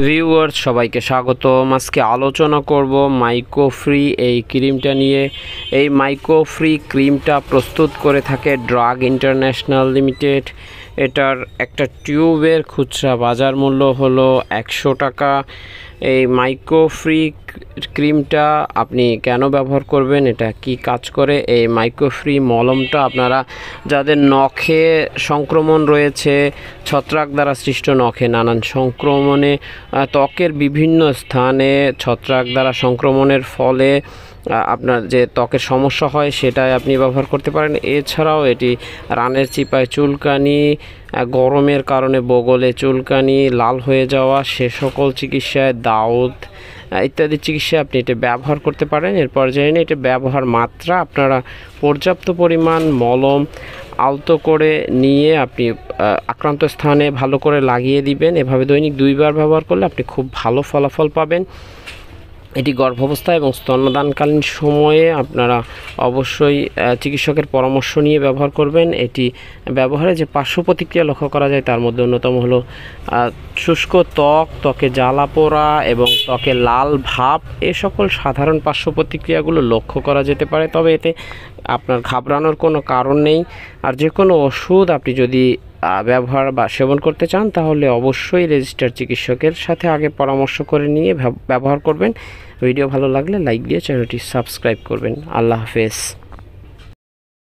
Viewers সবাইকে স্বাগতম। আজকে আলোচনা করব মাইক্রোফ্রি এই ক্রিমটা নিয়ে। এই মাইক্রোফ্রি ক্রিমটা প্রস্তুত করে থাকে ড্রাগ ইন্টারন্যাশনাল লিমিটেড। এটার একটা টিউবের খুচরা বাজার মূল্য হলো 100 টাকা। এই মাইক্রোফ্রি ক্রিমটা আপনি কেন ব্যবহার করবেন, এটা কি কাজ করে? এই মাইক্রোফ্রি মলমটা আপনারা যাদের নখে সংক্রমণ রয়েছে, ছত্রাক দ্বারা সৃষ্ট নখে নানান সংক্রমণে ত্বকের বিভিন্ন স্থানে ছত্রাক দ্বারা সংক্রমণের ফলে আপনার যে ত্বকের সমস্যা হয় সেটাই আপনি ব্যবহার করতে পারেন। এছাড়াও এটি রানের চিপায় চুলকানি, গরমের কারণে বগলে চুলকানি, লাল হয়ে যাওয়া, সে সকল চিকিৎসায়, দাউদ ইত্যাদি চিকিৎসায় আপনি এটা ব্যবহার করতে পারেন। এরপর জেনে এটা ব্যবহার মাত্রা আপনারা পর্যাপ্ত পরিমাণ মলম আলতো করে নিয়ে আপনি আক্রান্ত স্থানে ভালো করে লাগিয়ে দিবেন। এভাবে দৈনিক 2 বার ব্যবহার করলে আপনি খুব ভালো ফলাফল পাবেন। এটি গর্ভাবস্থা এবং স্তন্যদানকালীন সময়ে আপনারা অবশ্যই চিকিৎসকের পরামর্শ নিয়ে ব্যবহার করবেন। এটি ব্যবহারে যে পার্শ্ব প্রতিক্রিয়া লক্ষ্য করা যায় তার মধ্যে অন্যতম হলো শুষ্ক ত্বক, ত্বকে জ্বালা পোড়া এবং ত্বকে লাল ভাব। এ সকল সাধারণ পার্শ্ব প্রতিক্রিয়াগুলো লক্ষ্য করা যেতে পারে, তবে এতে আপনার ঘাবড়ানোর কোনো কারণ নেই। আর যে কোনো ওষুধ আপনি যদি ব্যবহার বা সেবন করতে চান তাহলে অবশ্যই রেজিস্টার চিকিৎসকের সাথে আগে পরামর্শ করে নিয়ে ব্যবহার করবেন। ভিডিও ভালো লাগলে লাইক দিয়ে চ্যানেলটি সাবস্ক্রাইব করবেন। আল্লাহ হাফেজ।